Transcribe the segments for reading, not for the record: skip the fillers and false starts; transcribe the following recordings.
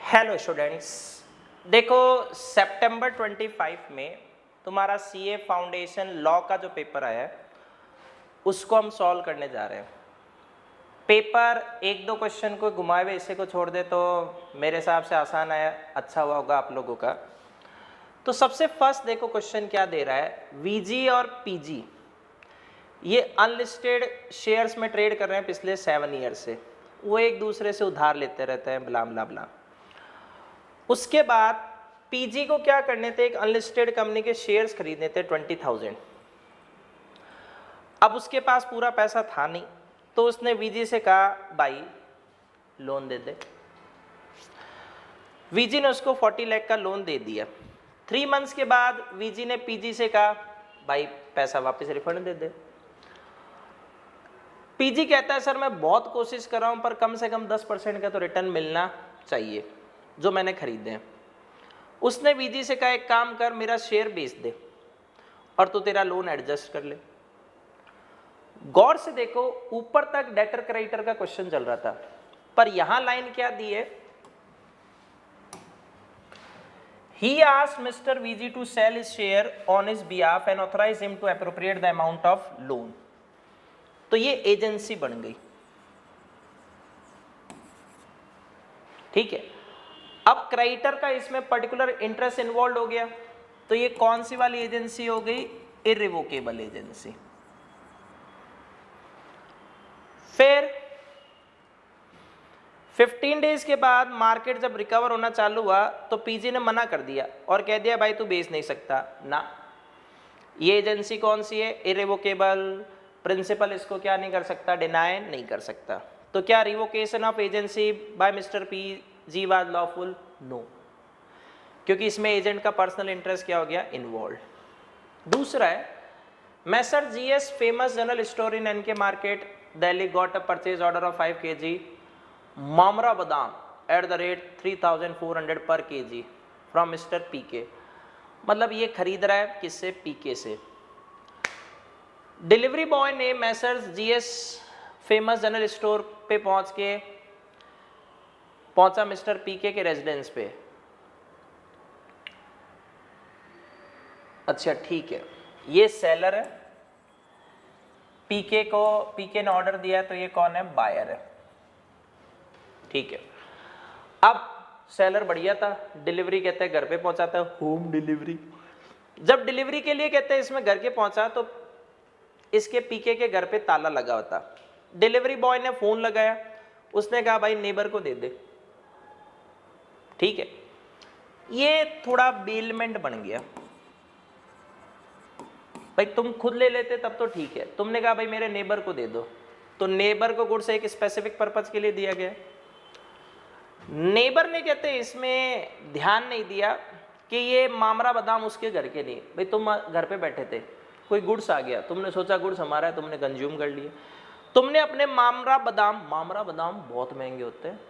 Hello students, देखो सितंबर 25 में तुम्हारा सीए फाउंडेशन लॉ का जो पेपर आया है उसको हम सॉल्व करने जा रहे हैं। पेपर एक दो क्वेश्चन को घुमाए हुए इसे को छोड़ दे तो मेरे हिसाब से आसान आया, अच्छा हुआ होगा आप लोगों का। तो सबसे फर्स्ट देखो क्वेश्चन क्या दे रहा है, वीजी और पीजी ये अनलिस्टेड शेयर्स में ट्रेड कर रहे हैं पिछले 7 ईयर से, वो एक दूसरे से उधार लेते रहते हैं ब्ला ब्ला ब्ला। उसके बाद पीजी को क्या करने थे, एक अनलिस्टेड कंपनी के शेयर्स खरीदने थे 20,000। अब उसके पास पूरा पैसा था नहीं तो उसने वीजी से कहा भाई लोन दे दे। वीजी ने उसको 40 लाख का लोन दे दिया। 3 मंथ्स के बाद वीजी ने पीजी से कहा भाई पैसा वापस रिफंड दे दे। पीजी कहता है सर मैं बहुत कोशिश कर रहा हूं पर कम से कम 10% का तो रिटर्न मिलना चाहिए जो मैंने खरीदे हैं। उसने वीजी से कहा एक काम कर मेरा शेयर बेच दे और तू तेरा लोन एडजस्ट कर ले। गौर से देखो ऊपर तक डेटर क्रेडिटर का क्वेश्चन चल रहा था पर यहां लाइन क्या दी है, He asked Mr. VG to sell his share on his behalf and authorize him to appropriate the amount of loan। तो ये एजेंसी बन गई, ठीक है। अब क्रेडिटर का इसमें पर्टिकुलर इंटरेस्ट इन्वॉल्व हो गया तो ये कौन सी वाली एजेंसी हो गई, इररिवोकेबल एजेंसी। फिर 15 डेज के बाद मार्केट जब रिकवर होना चालू हुआ तो पीजी ने मना कर दिया और कह दिया भाई तू बेच नहीं सकता ना। ये एजेंसी कौन सी है, इररिवोकेबल। प्रिंसिपल इसको क्या नहीं कर सकता, डिनाई नहीं कर सकता। तो क्या revocation of agency by mister PG was lawful? No, क्योंकि इसमें एजेंट का पर्सनल इंटरेस्ट क्या हो गया, इन्वॉल्व। दूसरा है Messrs GS famous general store in NK market Delhi got a purchase order of 5 kg mamra badam at the rate 3,400 पर kg फ्रॉम मिस्टर पीके। मतलब ये खरीद रहा है किससे, पीके से। डिलीवरी बॉय ने Messrs GS famous general store पे पहुंचा मिस्टर पीके के रेजिडेंस पे। अच्छा ठीक है, ये सेलर है, पीके ने ऑर्डर दिया है तो ये कौन है, बायर है, ठीक है। अब सेलर बढ़िया था, डिलीवरी कहते हैं घर पे पहुंचाता है, होम डिलीवरी। जब डिलीवरी के लिए कहते हैं इसमें घर के पहुंचा तो इसके पीके के घर पे ताला लगा होता। डिलीवरी बॉय ने फोन लगाया, उसने कहा भाई नेबर को दे दे, ठीक है। ये थोड़ा बेलमेंट बन गया, भाई तुम खुद ले लेते तब तो ठीक है, तुमने कहा भाई मेरे नेबर को दे दो, तो नेबर को गुड्स एक स्पेसिफिक पर्पज के लिए दिया गया। नेबर ने कहते इसमें ध्यान नहीं दिया कि ये मामरा बादाम उसके घर के नहीं, भाई तुम घर पे बैठे थे, कोई गुड्स आ गया, तुमने सोचा गुड्स हमारा है, तुमने कंज्यूम कर लिए। तुमने अपने मामरा बादाम बहुत महंगे होते हैं,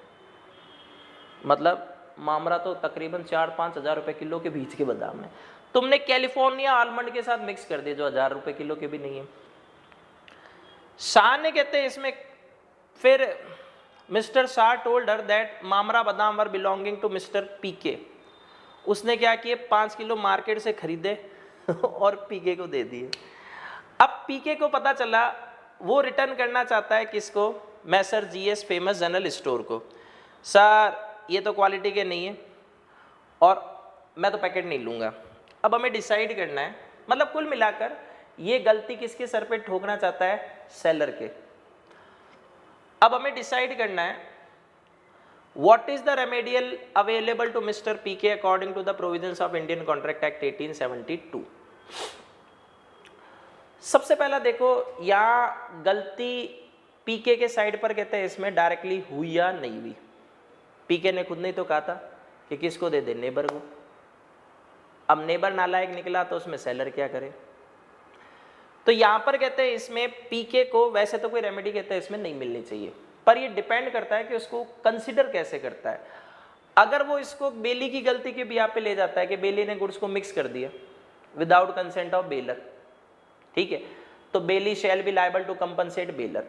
मतलब मामरा तो तकरीबन 4-5 हज़ार रुपए किलो के बीच के बादाम है, तुमने कैलिफोर्निया आलमंड के साथ मिक्स कर दिए जो 1,000 रुपए किलो के भी नहीं है। शाह ने कहते हैं इसमें, फिर mister Shah told her that mamra बादाम वर बिलोंगिंग टू मिस्टर पीके। उसने क्या किए, 5 किलो मार्केट से खरीदे और पीके को दे दिए। अब पीके को पता चला, वो रिटर्न करना चाहता है किसको, मैसर जीएस फेमस जनरल स्टोर को। सर ये तो क्वालिटी के नहीं है और मैं तो पैकेट नहीं लूँगा। अब हमें डिसाइड करना है, मतलब कुल मिलाकर ये गलती किसके सर पे ठोकना चाहता है, सेलर के। अब हमें डिसाइड करना है what is the remedial available to mister PK according to the provisions of Indian Contract Act 1872। सबसे पहला देखो यहाँ गलती पीके के साइड पर कहते हैं इसमें डायरेक्टली हुई या नहीं हुई। पीके ने खुद नहीं तो कहा था कि किसको दे दे, नेबर को। अब नेबर नालायक निकला तो उसमें सेलर क्या करे। तो यहां पर कहते हैं इसमें पीके को वैसे तो कोई रेमेडी कहते हैं इसमें नहीं मिलनी चाहिए, पर ये डिपेंड करता है कि उसको कंसिडर कैसे करता है। अगर वो इसको बेली की गलती के भी पे ले जाता है कि बेली ने गुड्स को मिक्स कर दिया विदाउट कंसेंट ऑफ बेलर, ठीक है, तो bailee shall be liable to compensate bailor.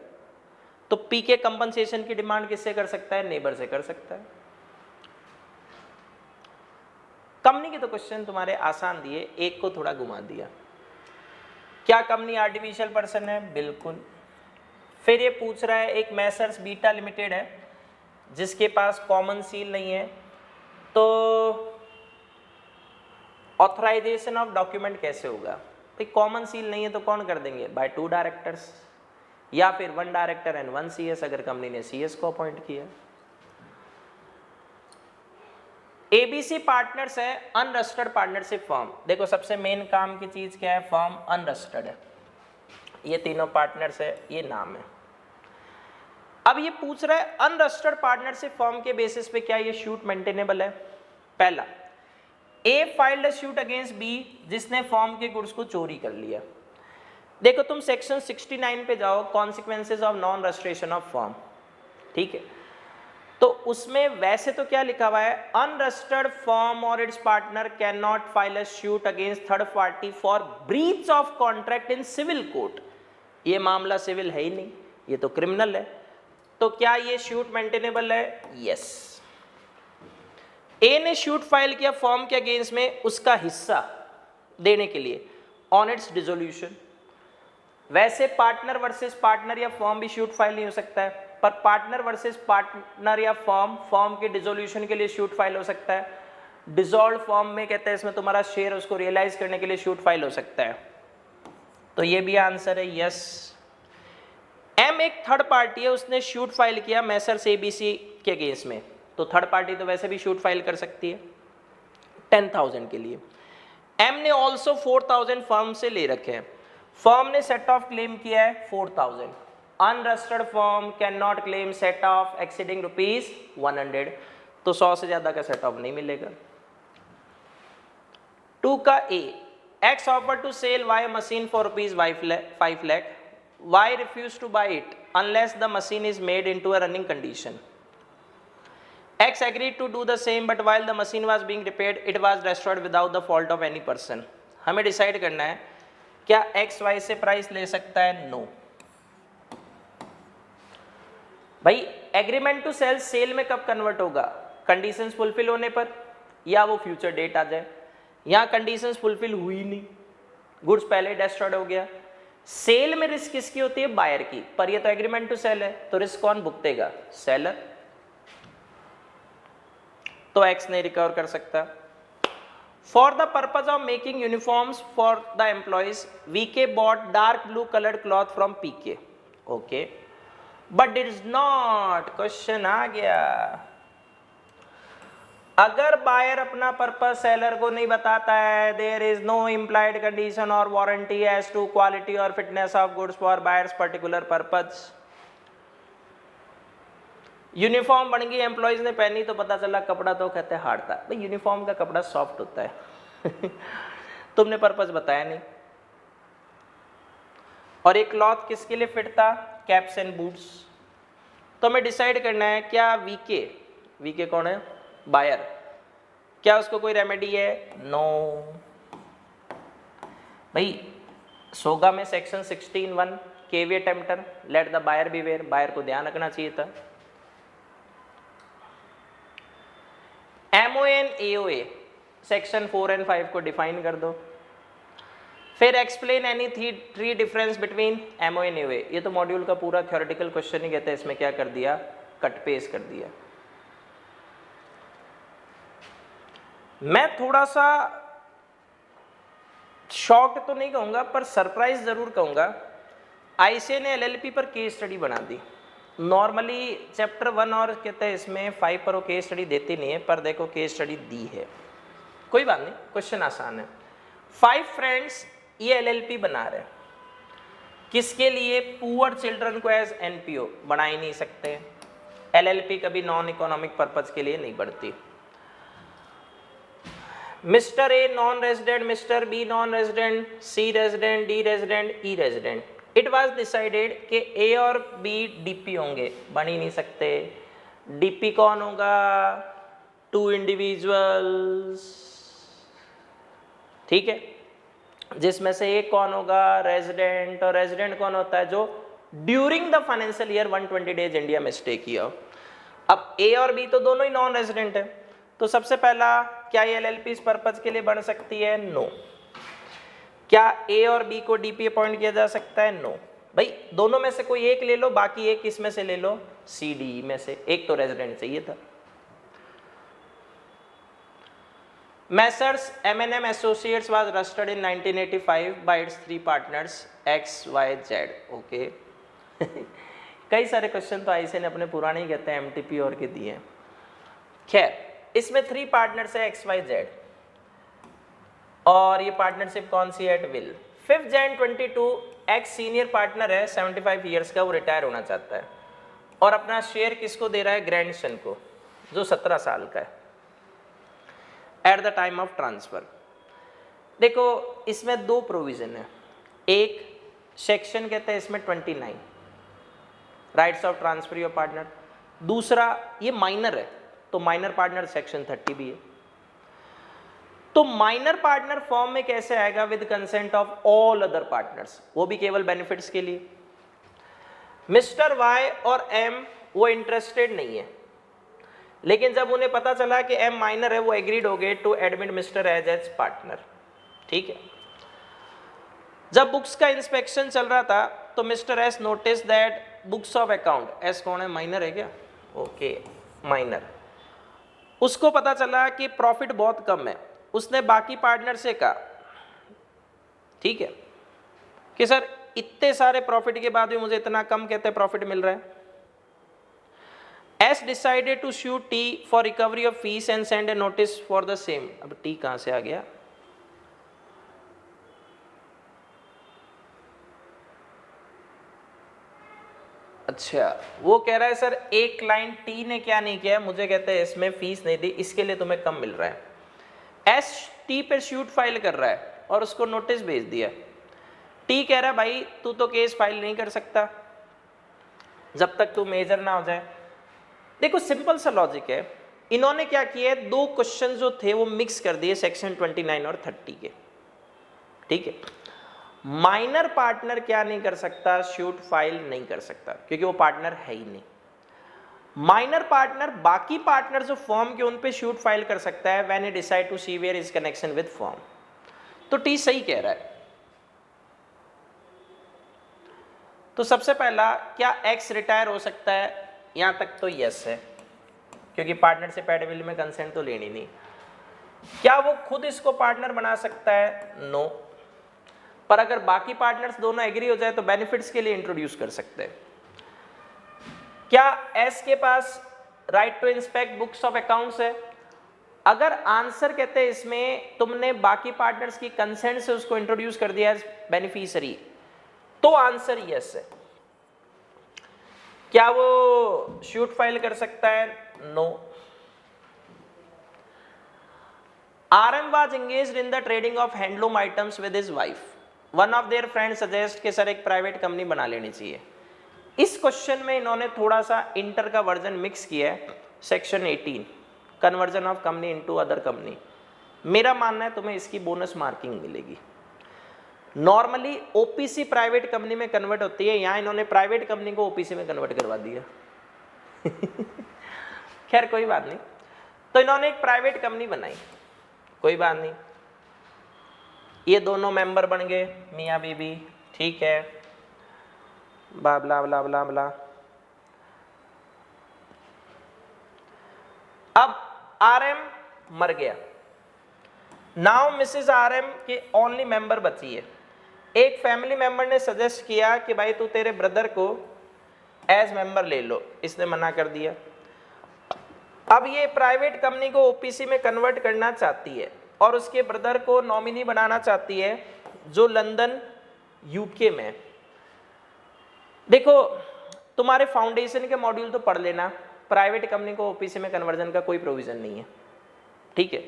तो पीके कंपनसेशन की डिमांड किससे कर सकता है, नेबर से कर सकता है। कंपनी के तो क्वेश्चन तुम्हारे आसान दिए, एक को थोड़ा घुमा दिया। क्या कंपनी आर्टिफिशियल पर्सन है? बिल्कुल। फिर ये पूछ रहा है एक मैसर्स बीटा लिमिटेड है जिसके पास कॉमन सील नहीं है, तो ऑथराइजेशन ऑफ डॉक्यूमेंट कैसे होगा? तो कॉमन सील नहीं है तो कौन कर देंगे? बाय 2 डायरेक्टर्स, या फिर 1 डायरेक्टर एंड 1 CS अगर कंपनी ने CS को अपॉइंट किया। ABC पार्टनर्स है अनरजिस्टर्ड पार्टनरशिप फर्म। देखो सबसे मेन काम की चीज क्या है? फर्म अनरजिस्टर्ड है, ये तीनों पार्टनर्स है, ये नाम है। अब ये पूछ रहा है अनरजिस्टर्ड पार्टनरशिप फर्म के बेसिस पे क्या ये शूट मेंटेनेबल है? पहला, A filed a suit against B जिसने फर्म के गुड्स को चोरी कर लिया। देखो तुम सेक्शन 69 पे जाओ, consequences of non registration of firm, ठीक है? तो उसमें वैसे तो क्या लिखा हुआ है? अनरजिस्टर्ड फर्म और its partner can not file a suit against third party for breach of contract in civil court. ये मामला सिविल है ही नहीं, ये तो क्रिमिनल है। तो क्या ये शूट मेंटेनेबल है? यस। ए ने शूट फाइल किया फर्म के अगेंस्ट में उसका हिस्सा देने के लिए ऑन इट्स डिसोल्यूशन। वैसे पार्टनर वर्सेस पार्टनर या फर्म भी शूट फाइल नहीं हो सकता है, पर पार्टनर वर्सेस पार्टनर या फर्म के डिसोल्यूशन के लिए शूट फाइल हो सकता है। डिसॉल्व फर्म में कहते हैं इसमें तुम्हारा शेयर उसको रियलाइज करने के लिए शूट फाइल हो सकता है। तो ये भी आंसर है यस। एम एक थर्ड पार्टी है, उसने शूट फाइल किया मैसर्स ABC के अगेंस्ट में, तो थर्ड पार्टी तो वैसे भी शूट फाइल कर सकती है 10,000 के लिए। एम ने ऑल्सो 4,000 फर्म से ले रखे हैं, फर्म ने सेट ऑफ क्लेम किया है 4,000। Unregistered firm can not claim set of exceeding ₹100, तो 100 से ज्यादा का सेट ऑफ नहीं मिलेगा। 2 का A, X offer to sell Y machine for ₹5 lakh, Y refuse to buy it unless the machine is made into a running condition. X agreed to do the same, but while the machine was being repaired, it was destroyed without the fault of any person. हमें decide करना है क्या X Y से price ले सकता है? No. भाई agreement to cell cell में कब कन्वर्ट होगा? कंडीशंस फुलफिल होने पर, या वो फ्यूचर डेट आ जाए। यहाँ कंडीशंस फुलफिल हुई नहीं, गुड्स पहले डिस्ट्रॉयड हो गया। सेल में रिस्क किसकी होती है? बायर की, पर ये तो एग्रीमेंट टू सेल है, तो रिस्क कौन भुगतेगा? सेलर। तो एक्स नहीं रिकवर कर सकता। For the purpose of making uniforms for the employees VK bought dark blue coloured cloth from PK. Okay, but it is not, question आ गया, अगर बायर अपना पर्पज सेलर को नहीं बताता है, there is no implied condition और warranty as to quality और fitness of goods for buyers particular purpose. Uniform बन गई, एम्प्लॉइज ने पहनी तो पता चला कपड़ा तो कहते हैं हार्ड था। भाई यूनिफॉर्म का कपड़ा सॉफ्ट होता है तुमने पर्पस बताया नहीं। और एक क्लॉथ किसके लिए फिट था? Caps and boots. तो हमें डिसाइड करना है क्या वीके कौन है? बायर। क्या उसको कोई रेमेडी है? नो। भाई सोगा में section 16(1) caveat emptor, let the buyer beware, buyer को ध्यान रखना चाहिए था। MOA AOA सेक्शन 4 और 5 को डिफाइन कर दो। फिर explain any three difference between MOA और AOA। ये तो मॉड्यूल का पूरा थ्योरेटिकल क्वेश्चन ही कहते हैं, इसमें क्या कर दिया? कट पेस्ट कर दिया। मैं थोड़ा सा शॉक्ड तो नहीं कहूंगा, पर सरप्राइज जरूर कहूंगा। ICAI ने LLP पर केस स्टडी बना दी। नॉर्मली चैप्टर 1 और कहते हैं इसमें 5 पर वो केस स्टडी देती नहीं है, पर देखो केस स्टडी दी है। कोई बात नहीं, क्वेश्चन आसान है। 5 फ्रेंड्स ये LLP बना रहे, किसके लिए? पुअर चिल्ड्रन को एज NPO बना ही नहीं सकते। LLP कभी नॉन इकोनॉमिक पर्पज के लिए नहीं बढ़ती। Mister A non resident, mister B non resident, C resident, D resident, E resident. It was decided कि A और B DP होंगे, बन ही नहीं सकते। DP कौन होगा? 2 इंडिविजुअल्स, ठीक है, जिसमें से एक कौन होगा? रेजिडेंट। और रेजिडेंट कौन होता है? जो during the financial year 120 days India में स्टे किया। अब A और B तो दोनों ही नॉन रेजिडेंट है, तो सबसे पहला, क्या ये एलएलपी इस पर्पज के लिए बन सकती है? नो। क्या ए और बी को डीपी अपॉइंट किया जा सकता है? नो। भाई दोनों में से कोई एक ले लो, बाकी एक किस में से ले लो? सी डी में से एक तो रेजिडेंट चाहिए था। Messrs M&M Associates was rusted in 1985 by its three partners X, Y, Z. Okay कई सारे क्वेश्चन तो आईसी ने अपने पुराने ही कहते हैं एमटीपी और के दिए हैं। खैर, इसमें 3 पार्टनर्स है एक्स वाई जेड, और ये पार्टनरशिप कौन सी है? At will. 5 Jan 22 ex senior partner है 75 ईयर्स का, वो रिटायर होना चाहता है और अपना शेयर किसको दे रहा है? ग्रैंडसन को, जो 17 साल का है, eight the time of transfer. देखो इसमें 2 प्रोविजन है। एक सेक्शन कहते हैं इसमें 29 rights of transfer your partner, दूसरा ये माइनर है तो माइनर पार्टनर सेक्शन 30 भी है। तो माइनर पार्टनर फॉर्म में कैसे आएगा? With consent of all other partners, वो भी केवल बेनिफिट्स के लिए। मिस्टर वाई और एम वो इंटरेस्टेड नहीं है, लेकिन जब उन्हें पता चला कि एम माइनर है, वो एग्रीड हो गए to admit mister as partner. ठीक है। जब बुक्स का इंस्पेक्शन चल रहा था तो mister S notice that books of account, S कौन है? माइनर है क्या? Okay, minor. उसको पता चला कि प्रॉफिट बहुत कम है। उसने बाकी पार्टनर से कहा, ठीक है, कि सर इतने सारे प्रॉफिट के बाद भी मुझे इतना कम कहते प्रॉफिट मिल रहा है। S decided to sue T for recovery of fees and send a notice for the same. अब T कहाँ से आ गया? अच्छा, वो कह रहा है सर एक क्लाइंट T ने क्या नहीं किया, मुझे कहते हैं इसमें फीस नहीं दी, इसके लिए तुम्हें कम मिल रहा है। S T पे सूट फाइल कर रहा है और उसको नोटिस भेज दिया। T कह रहा है भाई तू तो केस फाइल नहीं कर सकता जब तक तू मेजर ना हो जाए। देखो सिंपल सा लॉजिक है, इन्होंने क्या किया है, 2 क्वेश्चन जो थे वो मिक्स कर दिए सेक्शन 29 और 30 के। ठीक है। माइनर पार्टनर क्या नहीं कर सकता? शूट फाइल नहीं कर सकता, क्योंकि वो पार्टनर है ही नहीं। माइनर पार्टनर बाकी पार्टनर जो फॉर्म के उन पे शूट फाइल कर सकता है when he decide to see where is connection with firm. तो टी सही कह रहा है। तो सबसे पहला, क्या एक्स रिटायर हो सकता है? यहां तक तो यस है, क्योंकि पार्टनरशिप एट विल में कंसेंट तो लेनी नहीं। क्या वो खुद इसको पार्टनर बना सकता है? नो। पर अगर बाकी पार्टनर्स दोनों एग्री हो जाए तो बेनिफिट्स के लिए इंट्रोड्यूस कर सकते हैं। क्या एस के पास right to inspect books of accounts है? अगर आंसर कहते हैं इसमें तुमने बाकी पार्टनर्स की कंसेंट से उसको इंट्रोड्यूस कर दिया एज बेनिफिशियरी, तो आंसर यस है। क्या वो शूट फाइल कर सकता है? No. RM was engaged in the trading of handloom items with his wife. One of their friends suggest कि सर एक प्राइवेट कंपनी बना लेनी चाहिए। इस क्वेश्चन में इन्होंने थोड़ा सा इंटर का वर्जन मिक्स किया है, section 18 conversion of company into other company. मेरा मानना है तुम्हें इसकी बोनस मार्किंग मिलेगी। नॉर्मली ओपीसी प्राइवेट कंपनी में कन्वर्ट होती है, यहां इन्होंने प्राइवेट कंपनी को ओपीसी में कन्वर्ट करवा दिया। खैर कोई बात नहीं, तो इन्होंने एक प्राइवेट कंपनी बनाई, कोई बात नहीं, ये दोनों मेंबर बन गए मियाँ बीबी, ठीक है, बला बला बला बला। अब RM मर गया, नाउ मिसेस RM की ओनली मेंबर बची है। एक फैमिली मेंबर ने सजेस्ट किया कि भाई तू तेरे ब्रदर को एज मेंबर ले लो, इसने मना कर दिया। अब ये प्राइवेट कंपनी को ओपीसी में कन्वर्ट करना चाहती है और उसके ब्रदर को नॉमिनी बनाना चाहती है जो लंदन यूके में। देखो तुम्हारे फाउंडेशन के मॉड्यूल तो पढ़ लेना, प्राइवेट कंपनी को ओपीसी में कन्वर्जन का कोई प्रोविजन नहीं है, ठीक है।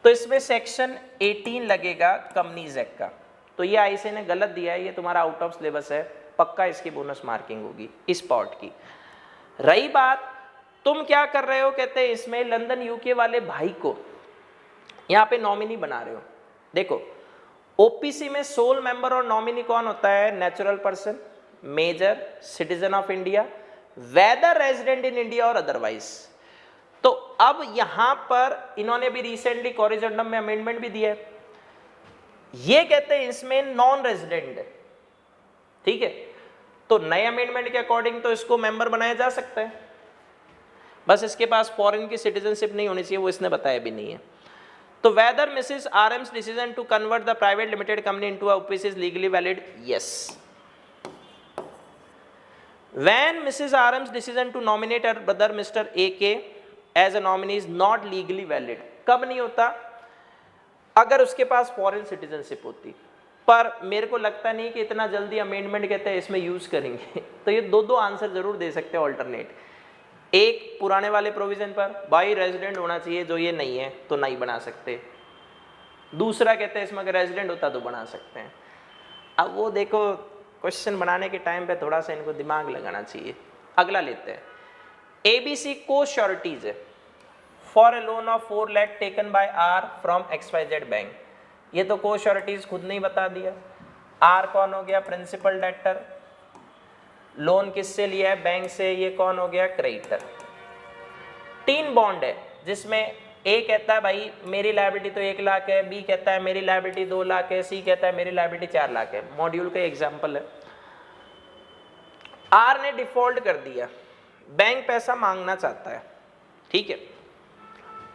तो इसमें सेक्शन 18 लगेगा कंपनीज एक्ट का, तो ये आईसी ने गलत दिया है, ये तुम्हारा आउट ऑफ सिलेबस है, पक्का इसकी बोनस मार्किंग होगी इस पार्ट की। रही बात तुम क्या कर रहे हो, कहते हैं इसमें लंदन यूके वाले भाई को यहाँ पे नॉमिनी बना रहे हो। देखो ओपीसी में सोल मेंबर और नॉमिनी कौन होता है? Natural person, major, citizen of India, whether resident in India और अदरवाइज। तो अब यहां पर इन्होंने भी रिसेंटली कोरिजेंडम में अमेंडमेंट भी दिया है, ये कहते हैं इसमें नॉन रेजिडेंट है, ठीक है। तो नए अमेंडमेंट के अकॉर्डिंग तो इसको मेंबर बनाया जा सकता है, बस इसके पास फॉरेन की सिटीजनशिप नहीं होनी चाहिए, वो इसने बताया भी नहीं है। तो whether Mrs RM's decision to convert the private limited company into a office is legally valid, yes. When Mrs. Aram's decision to nominate her brother Mr. A.K. as a nominee is not legally valid, कब नहीं होता? अगर उसके पास foreign citizenship होती, पर मेरे को लगता नहीं कि इतना जल्दी अमेंडमेंट कहते हैं इसमें यूज करेंगे। तो ये दो आंसर जरूर दे सकते हैं ऑल्टरनेट, एक पुराने वाले प्रोविजन पर बाई रेजिडेंट होना चाहिए, जो ये नहीं है तो नहीं बना सकते, दूसरा कहते हैं इसमें अगर रेजिडेंट होता तो बना सकते हैं। अब वो देखो क्वेश्चन बनाने के टाइम पे थोड़ा सा इनको दिमाग लगाना चाहिए। अगला लेते हैं, एबीसी को श्योरिटीज है for a loan of 4 lakh taken by R from XYZ bank. ये तो को श्योरिटीज खुद नहीं बता दिया। आर कौन हो गया? Principal debtor. लोन किससे लिया है? बैंक से। ये कौन हो गया? क्रेडिटर। 3 बॉन्ड है जिसमें ए कहता है भाई मेरी लायबिलिटी तो 1 लाख है, बी कहता है मेरी लायबिलिटी 2 लाख है, सी कहता है मेरी लायबिलिटी 4 लाख है। मॉड्यूल का एग्जांपल है। आर ने डिफॉल्ट कर दिया, बैंक पैसा मांगना चाहता है, ठीक है।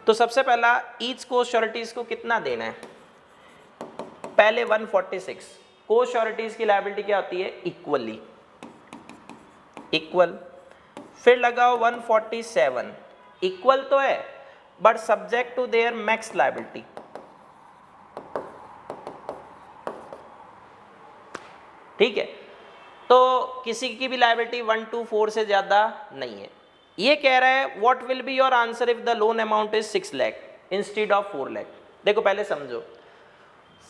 तो सबसे पहला ईच को श्योरिटीज को कितना देना है? पहले 146। को श्योरिटीज की लायबिलिटी क्या होती है? Equally, equal. फिर लगाओ 147, इक्वल तो है but subject to their max liability, ठीक है। तो किसी की भी लायबिलिटी 1 to 4 से ज्यादा नहीं है। ये कह रहा है what will be your answer if the loan amount is 6 lakh instead of 4 lakh. देखो पहले समझो,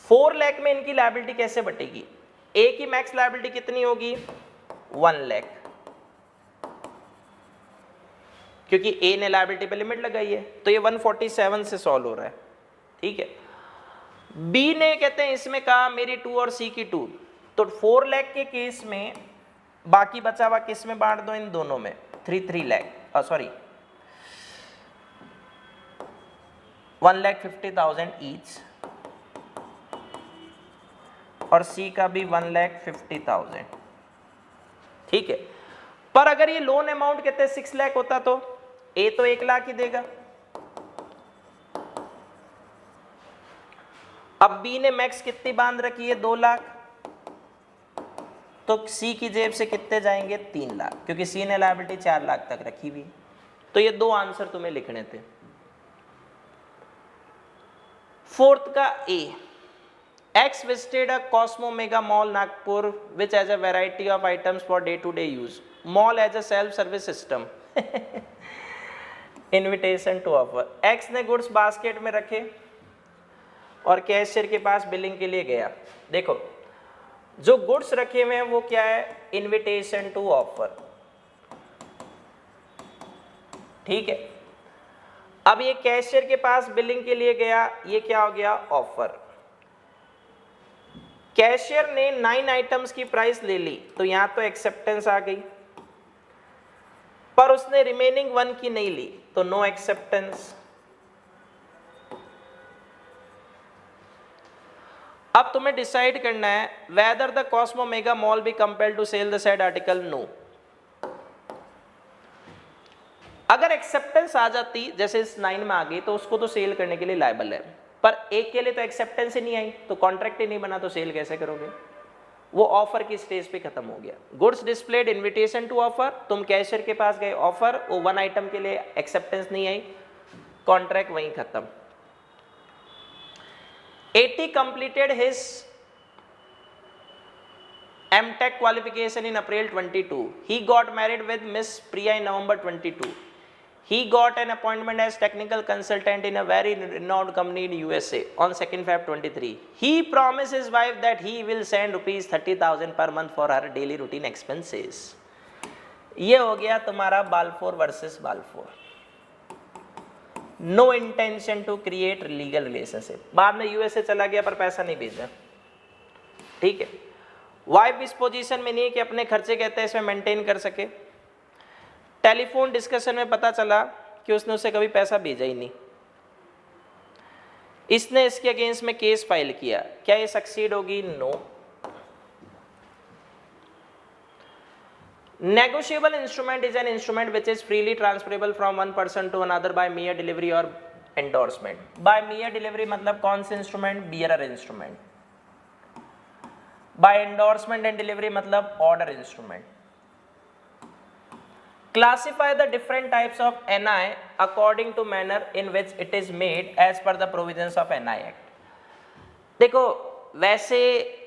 4 लाख में इनकी लायबिलिटी कैसे बटेगी? ए की मैक्स लायबिलिटी कितनी होगी? 1 लाख, क्योंकि ए ने लायबिलिटी पे लिमिट लगाई है, तो ये 147 से सॉल्व हो रहा है, ठीक है। बी ने कहते हैं इसमें कहा मेरी 2 और सी की 2, तो 4 लाख के केस में बाकी बचा हुआ किस में बांट दो? इन दोनों में। 3 लाख, सॉरी 1,50,000 ईच, और सी का भी 1,50,000, ठीक है। पर अगर ये लोन अमाउंट कहते हैं 6 लाख होता तो ए तो 1 लाख ही देगा। अब बी ने मैक्स कितनी बांध रखी है? 2 लाख, तो सी की जेब से कितने जाएंगे? 3 लाख, क्योंकि सी ने लायबिलिटी 4 लाख तक रखी हुई। तो ये 2 आंसर तुम्हें लिखने थे। फोर्थ का A, X visited a Cosmo Mega Mall Nagpur which has a variety of items for day to day use. Mall as a self service system. Invitation to offer. X ने गुड्स बास्केट में रखे और cashier के पास billing के लिए गया। देखो जो गुड्स रखे हुए हैं वो क्या है? इन्विटेशन टू ऑफर, ठीक है। अब ये कैशियर के पास बिलिंग के लिए गया, ये क्या हो गया? ऑफर। कैशियर ने 9 आइटम्स की प्राइस ले ली, तो यहां तो एक्सेप्टेंस आ गई, पर उसने रिमेनिंग 1 की नहीं ली, तो नो एक्सेप्टेंस। अब तुम्हें डिसाइड करना है whether the Cosmo Mega Mall be compelled to sell the said article. No. अगर एक्सेप्टेंस आ जाती जैसे इस 9 में आ गई तो उसको तो सेल करने के लिए लायबल है, पर एक के लिए तो एक्सेप्टेंस ही नहीं आई, तो कॉन्ट्रैक्ट ही नहीं बना, तो सेल कैसे करोगे? वो ऑफर की स्टेज पे खत्म हो गया। Goods displayed invitation to offer, तुम कैशियर के पास गए, ऑफर, वो 1 आइटम के लिए एक्सेप्टेंस नहीं आई, कॉन्ट्रैक्ट वहीं खत्म। 80 completed his M.Tech qualification in April 22. He got married with Miss Priya in November 22. He got an appointment as technical consultant in a very renowned company in USA on 2nd Feb 23. He promised his wife that he will send rupees 30,000 per month for her daily routine expenses. ये हो गया तुम्हारा Balfour versus Balfour. No intention to create legal relationship. बाद में USA चला गया पर पैसा नहीं भेजा, ठीक है। वाइफ इस पोजीशन में नहीं है कि अपने खर्चे कहते हैं इसमें मेंटेन कर सके। टेलीफोन डिस्कशन में पता चला कि उसने उसे कभी पैसा भेजा ही नहीं। इसने इसके अगेंस्ट में केस फाइल किया, क्या ये सक्सीड होगी? No. Negotiable instrument is an instrument which is freely transferable from one person to another by mere delivery or endorsement. By mere delivery मतलब कौन से instrument? bearer instrument. By endorsement and delivery मतलब order instrument. Classify the different types of NI according to manner in which it is made as per the provisions of NI Act. देखो वैसे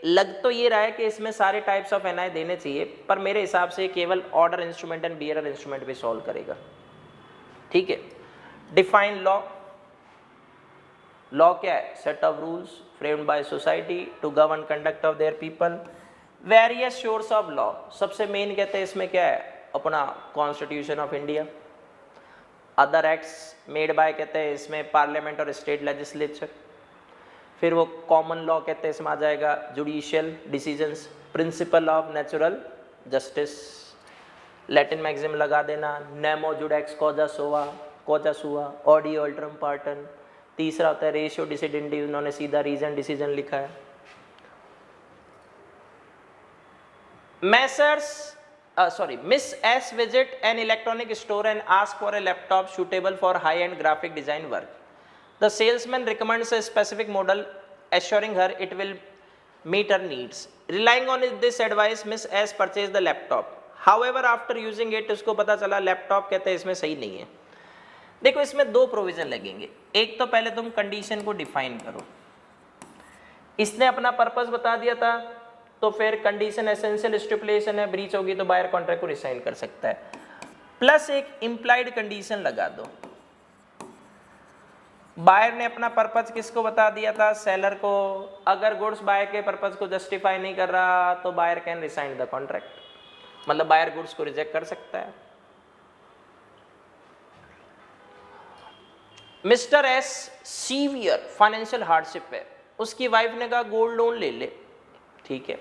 लग तो ये रहा है कि इसमें सारे टाइप्स ऑफ एनआई देने चाहिए, पर मेरे हिसाब से केवल order instrument and bearer instrument भी सॉल्व करेगा। ठीक है। Define law. लॉ क्या है? Set of rules framed by society to govern conduct of their people. Various source of law, सबसे मेन कहते हैं इसमें क्या है? अपना constitution of India. Other acts made by कहते हैं इसमें पार्लियामेंट और स्टेट लेजिस्लेचर। फिर वो कॉमन लॉ कहते हैं इसमें आ जाएगा judicial decisions, principle of natural justice, Latin maxim लगा देना, nemo judex causa sua, audi alteram partem. तीसरा होता है रेशियो डिसिडेंडी, उन्होंने सीधा रीजन डिसीजन लिखा है। Miss S visit an electronic store and ask for a laptop suitable for high and graphic design work. The salesman recommends a specific model, assuring her it will meet her needs. Relying on this advice, Miss S purchased the laptop. However, after using it, उसको पता चला laptop कहते हैं इसमें सही नहीं है। देखो इसमें दो प्रोविजन लगेंगे। एक तो पहले तुम कंडीशन को डिफाइन करो। इसने अपना पर्पस बता दिया था, तो फिर कंडीशन एसेंशियल स्टिपुलेशन है, ब्रीच होगी तो बायर कॉन्ट्रैक्ट को रिसाइन कर सकता है। प्लस एक इम्प्लाइड कंडीशन लगा दो। बायर ने अपना पर्पस किसको बता दिया था? सेलर को। अगर गुड्स बायर के पर्पस को जस्टिफाई नहीं कर रहा तो buyer can rescind the contract, मतलब बायर गुड्स को रिजेक्ट कर सकता है। Mister S severe financial hardship है, उसकी वाइफ ने कहा गोल्ड लोन ले ले। ठीक है।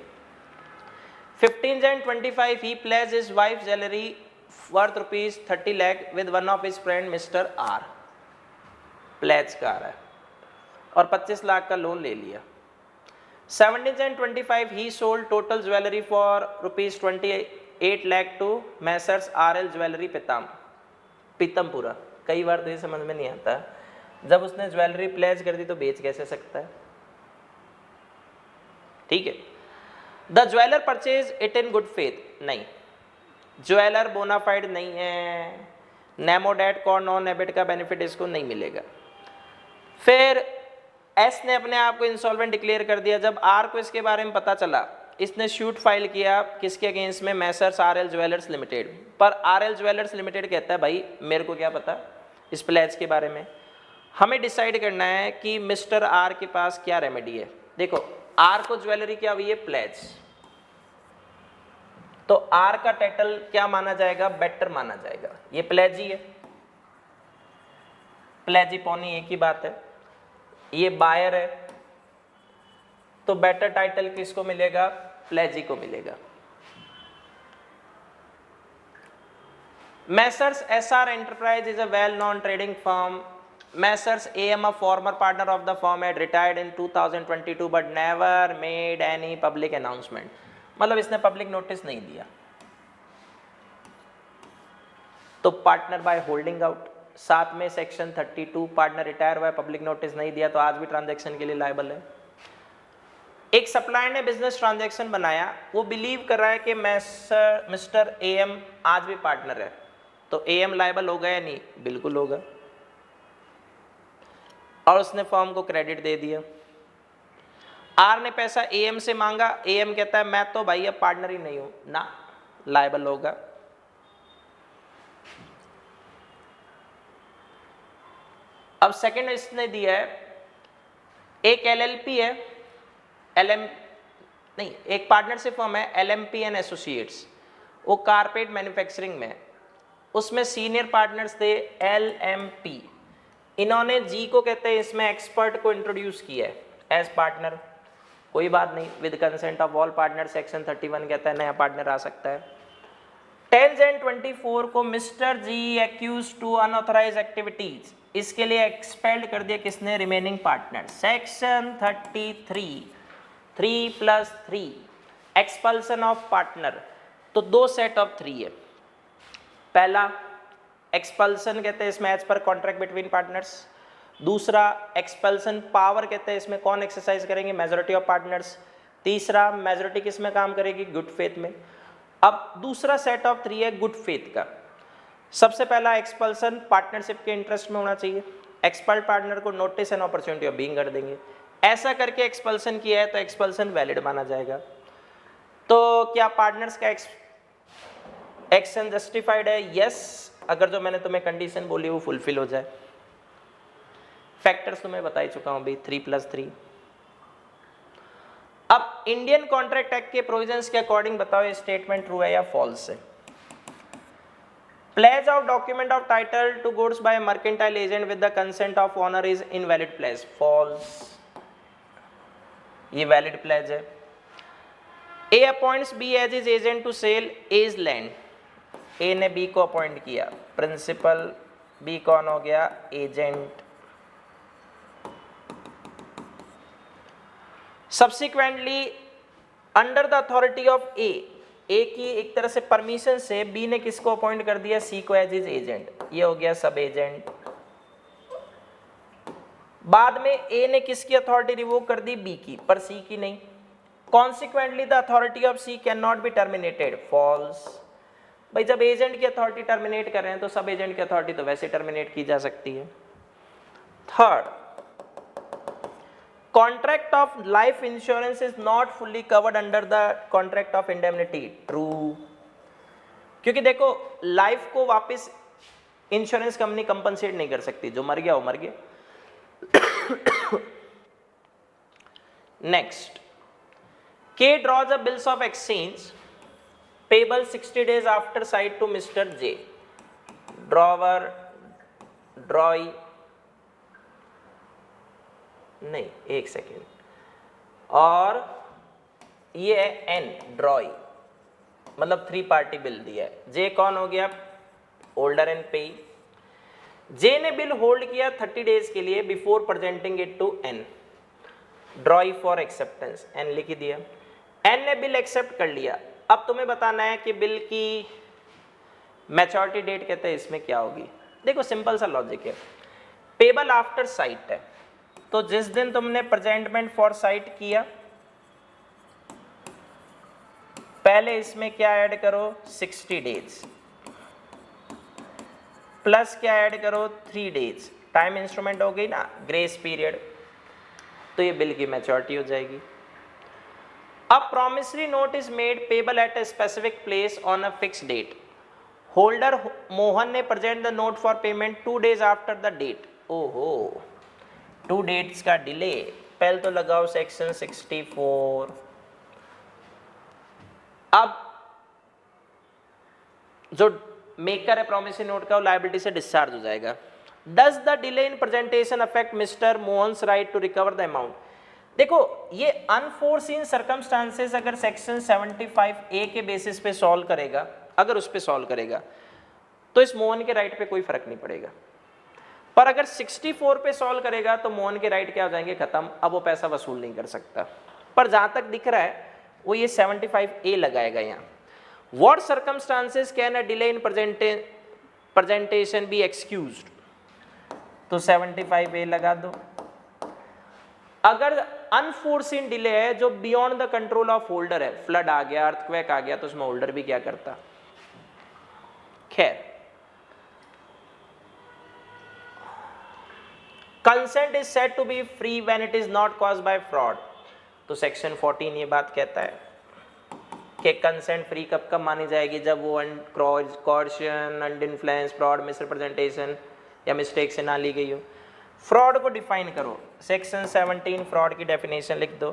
15 Jan 25 he pledged his wife's jewelry worth ₹30 lakh with one of his friend Mr. R. Pledge का आ रहा है और 25 लाख का लोन ले लिया। 17 Jan 25 he sold total jewelry for ₹28 lakh to Messrs RL jewellery Pitampura. कई बार तो ये समझ में नहीं आता, जब उसने ज्वेलरी प्लेज कर दी तो बेच कैसे सकता है? ठीक है। The jeweller purchase it in good faith, नहीं, ज्वेलर बोनाफाइड नहीं है, नेमोडेट कॉर नॉन एबिट का बेनिफिट इसको नहीं मिलेगा। फिर एस ने अपने आप को इंसॉल्वेंट डिक्लेयर कर दिया। जब आर को इसके बारे में पता चला, इसने शूट फाइल किया किसके अगेंस्ट में? Messrs RL jewellers limited. पर RL ज्वेलर्स लिमिटेड कहता है भाई मेरे को क्या पता इस प्लेज के बारे में, हमें डिसाइड करना है कि मिस्टर आर के पास क्या रेमेडी है। देखो आर को ज्वेलरी क्या हुई है? प्लेज। तो आर का टाइटल क्या माना जाएगा? बेटर माना जाएगा। ये प्लेज ही है, प्लेजी पौनी एक ही बात है। ये बायर है, तो बेटर टाइटल किसको मिलेगा? प्लेजी को मिलेगा। Messrs SR enterprise is a well known trading firm. Messrs AM, a former partner of the firm, had retired in 2022 but never made any public announcement. मतलब इसने पब्लिक नोटिस नहीं दिया। तो पार्टनर बाय होल्डिंग आउट। साथ में section 32 partner retire हुआ है, public notice नहीं दिया तो आज भी ट्रांजैक्शन के लिए लायबल है। एक सप्लायर ने बिजनेस ट्रांजैक्शन बनाया, वो बिलीव कर रहा है कि मिस्टर AM आज भी पार्टनर है, तो AM लायबल होगा या नहीं? बिल्कुल होगा। और उसने फर्म को क्रेडिट दे दिया। आर ने पैसा AM से मांगा, AM कहता है मैं तो भाई अब पार्टनर ही नहीं हूं ना, लायबल होगा। अब सेकंड इसने दिया है, एक LLP है, एक पार्टनरशिप फर्म है LMP एंड एसोसिएट्स, वो कारपेट मैन्युफैक्चरिंग में, उसमें सीनियर पार्टनर्स थे LMP। इन्होंने जी को कहते हैं इसमें एक्सपर्ट को इंट्रोड्यूस किया है एज पार्टनर। कोई बात नहीं, with consent of all partner section 31 कहता है नया पार्टनर आ सकता है। 10 Jan 24 को mister G accuse to unauthorise activities, इसके लिए एक्सपेल्ड कर दिया किसने, remaining partner. Section 33 3+3 expulsion of partner, तो दो सेट ऑफ 3 है। पहला एक्सपल्सन कहते हैं इसमें एज पर कॉन्ट्रैक्ट बिटवीन पार्टनर्स। दूसरा एक्सपल्सन पावर कहते हैं इसमें कौन एक्सरसाइज करेंगे, मेजॉरिटी ऑफ पार्टनर्स। तीसरा मेजॉरिटी किस में काम करेगी, गुड फेथ में। अब दूसरा सेट ऑफ 3 है गुड फेथ का। सबसे पहला एक्सपल्सन पार्टनरशिप के इंटरेस्ट में होना चाहिए, एक्सपर्ट पार्टनर को notice and opportunity of being कर देंगे। ऐसा करके एक्सपल्सन किया है तो एक्सपल्सन वैलिड माना जाएगा। तो क्या पार्टनर्स का एक्शन जस्टिफाइड है, यस, अगर जो मैंने तुम्हें कंडीशन बोली वो फुलफिल हो जाए। फैक्टर्स तुम्हें बता ही चुका हूं अभी, 3+3। अब इंडियन कॉन्ट्रैक्ट एक्ट के प्रोविजंस के अकॉर्डिंग बताओ ये स्टेटमेंट ट्रू है या फॉल्स है। Pledge of document of title to goods by mercantile agent with the consent of owner is invalid pledge, false. ये वैलिड प्लेज है। A appoints B as his agent to sell his land, A ने B को appoint किया principal, B कौन हो गया, agent. Subsequently under the authority of A की एक तरह से परमिशन से बी ने किसको अपॉइंट कर दिया, सी को एज इज एजेंट, ये हो गया सब एजेंट। बाद में ए ने किसकी अथॉरिटी रिवोक कर दी, बी की, पर सी की नहीं। Consequently the authority of C can not be terminated, falls. भाई जब एजेंट की अथॉरिटी टर्मिनेट कर रहे हैं तो सब एजेंट की अथॉरिटी तो वैसे टर्मिनेट की जा सकती है। Third, contract of life insurance is not fully covered under the contract of indemnity, true. क्योंकि देखो लाइफ को वापस इंश्योरेंस कंपनी कंपनसेट नहीं कर सकती, जो मर गया वो मर गया। Next, K draws a bills of exchange payable 60 days after sight to mister J, drawer, drawee, नहीं एक सेकेंड, और ये है एन, ड्रॉई, मतलब 3 पार्टी बिल दिया है। जे कौन हो गया, होल्डर एंड पे। जे ने बिल होल्ड किया 30 days के लिए before presenting it to N, drawee for acceptance, N लिख दिया। एन ने बिल एक्सेप्ट कर लिया। अब तुम्हें बताना है कि बिल की मैच्योरिटी डेट कहते हैं इसमें क्या होगी। देखो सिंपल सा लॉजिक है, पेबल आफ्टर साइट है, तो जिस दिन तुमने प्रेजेंटमेंट फॉर साइट किया पहले इसमें क्या ऐड करो, 60 days, प्लस क्या ऐड करो, 3 days, टाइम इंस्ट्रूमेंट हो गई ना, ग्रेस पीरियड, तो ये बिल की मैच्योरिटी हो जाएगी। अब promissory note is made payable at a specific place on a fix date. Holder Mohan ने present the note for payment 2 days after the date. ओहो, 2 days का डिले, पहले तो लगाओ सेक्शन 64। अब जो मेकर है प्रॉमिसरी नोट का वो लायबिलिटी से डिस्चार्ज हो जाएगा। Does the delay in presentation affect mister Mohan's right to recover the amount. देखो ये अनफोर्सीन सर्कमस्टांसेस अगर सेक्शन 75A के बेसिस पे सॉल्व करेगा, अगर उस पे सॉल्व करेगा तो इस मोहन के राइट पे कोई फर्क नहीं पड़ेगा। पर अगर 64 पे सॉल्व करेगा तो मोहन के राइट क्या हो जाएंगे, खत्म, अब वो पैसा वसूल नहीं कर सकता। पर जहां तक दिख रहा है वो ये 75A लगाएगा यहाँ। What circumstances can a delay in presentation be excused, तो 75A लगा दो। अगर अनफोर्सिन डिले है जो beyond the control of holder है, फ्लड आ गया, अर्थक्वेक आ गया, तो उसमें होल्डर भी क्या करता। खैर, consent is said to be free when it is not caused by fraud, तो सेक्शन 14 ये बात कहता है कि कंसेंट फ्री कब कब मानी जाएगी, जब वो कॉर्शन, अंडर इन्फ्लुएंस, फ्रॉड, मिसरिप्रेजेंटेशन या मिस्टेक से ना ली गई हो। फ्रॉड को डिफाइन करो, सेक्शन 17 फ्रॉड की डेफिनेशन लिख दो।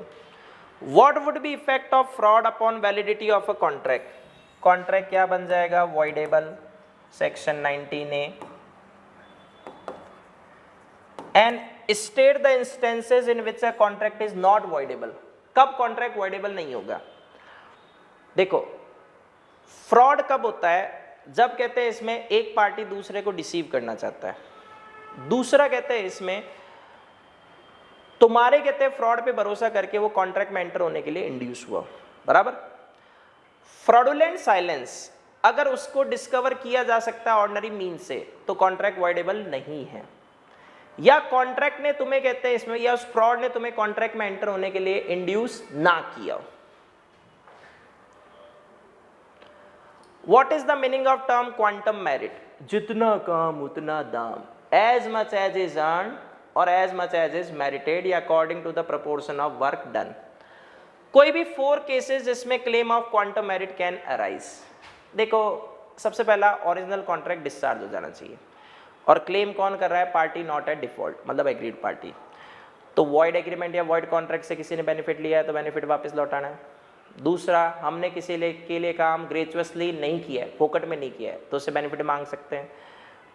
What would be effect of fraud upon validity of a contract, contract क्या बन जाएगा, voidable, section 19A। And state the instances in which a contract is not voidable, कब contract voidable नहीं होगा। देखो फ्रॉड कब होता है? जब कहते हैं इसमें एक पार्टी दूसरे को डिसीव करना चाहता है, दूसरा कहते हैं इसमें तुम्हारे कहते हैं फ्रॉड पे भरोसा करके वो कॉन्ट्रैक्ट में एंटर होने के लिए इंड्यूस हुआ, बराबर। फ्रॉडुलेंट साइलेंस, अगर उसको डिस्कवर किया जा सकता है ऑर्डिनरी मीन से तो कॉन्ट्रैक्ट वॉइडेबल नहीं है, या कॉन्ट्रैक्ट ने तुम्हें कहते हैं इसमें, या उस फ्रॉड ने तुम्हें कॉन्ट्रैक्ट में एंटर होने के लिए इंड्यूस ना किया। What is the meaning of term quantum meruit? जितना काम उतना दाम, as much as is earn और as much as is merited या according to the proportion of work done. कोई भी 4 केसेस जिसमें claim of quantum meruit can arise. देखो, सबसे पहला ओरिजिनल कॉन्ट्रैक्ट डिस्चार्ज हो जाना चाहिए, और क्लेम कौन कर रहा है? पार्टी नॉट एट डिफॉल्ट, मतलब एग्रीड पार्टी। तो वॉइड एग्रीमेंट या वॉइड कॉन्ट्रैक्ट से किसी ने बेनिफिट लिया है तो बेनिफिट वापस लौटाना है। दूसरा, हमने किसी के लिए काम ग्रेचुअसली नहीं किया है, फोकट में नहीं किया है, तो उससे बेनिफिट मांग सकते हैं।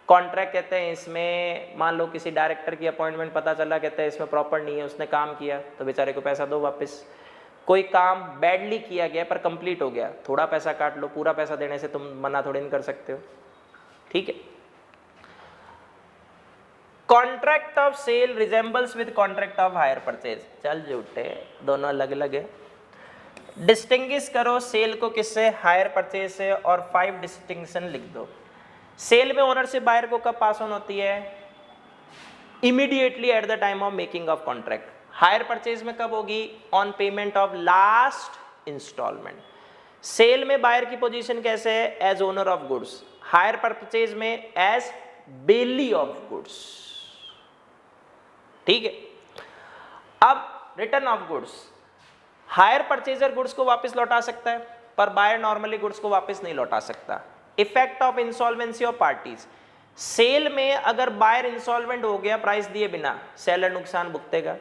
कॉन्ट्रैक्ट कहते हैं इसमें, मान लो किसी डायरेक्टर की अपॉइंटमेंट पता चला, कहते हैं इसमें प्रॉपर नहीं है, उसने काम किया तो बेचारे को पैसा दो वापस। कोई काम बैडली किया गया पर कंप्लीट हो गया, थोड़ा पैसा काट लो, पूरा पैसा देने से तुम मना थोड़ी नहीं कर सकते हो, ठीक है। Contract of sale resembles with contract of hire purchase, चल झूठे, दोनों अलग अलग है। डिस्टिंग्विश करो सेल को किससे? हायर परचेज से, और 5 डिस्टिंक्शन लिख दो। सेल में ओनरशिप बायर को कब पास ऑन होती है? Immediately at the time of making of contract. Hire purchase में कब होगी? On payment of last installment. Sale में बायर की पोजीशन कैसे है? As owner of goods. Hire purchase में एज बेली ऑफ गुड्स, ठीक है। अब return of goods, hire purchaser goods को वापस लौटा सकता है पर बायर नॉर्मली गुड्स को वापस नहीं लौटा सकता। Effect of insolvency of parties, sale में अगर बायर इंसॉल्वेंट हो गया प्राइस दिए बिना, सेलर नुकसान भुगतेगा।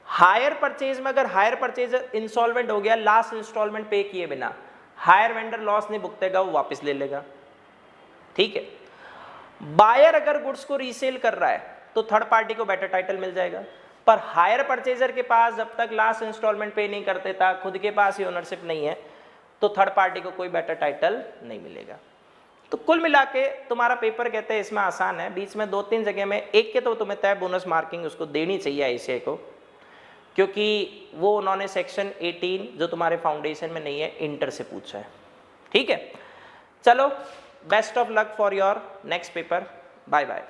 हायर परचेज में अगर हायर परचेजर इंसॉल्वेंट हो गया लास्ट इंस्टॉलमेंट पे किए बिना, हायर वेंडर लॉस नहीं भुगतेगा, वो वापस ले लेगा, ठीक है। बायर अगर गुड्स को रीसेल कर रहा है तो थर्ड पार्टी को बेटर टाइटल मिल जाएगा, पर हायर परचेजर के पास जब तक लास्ट इंस्टॉलमेंट पे नहीं करते था, खुद के पास ही ओनरशिप नहीं है, तो थर्ड पार्टी को कोई बेटर टाइटल नहीं मिलेगा। तो कुल मिला के तुम्हारा पेपर कहते हैं इसमें आसान है, बीच में 2-3 जगह में एक के तो तुम्हें तय बोनस मार्किंग उसको देनी चाहिए आईसीआई को, क्योंकि वो उन्होंने सेक्शन 18 जो तुम्हारे फाउंडेशन में नहीं है इंटर से पूछा है, ठीक है। चलो, best of luck for your next paper, bye bye.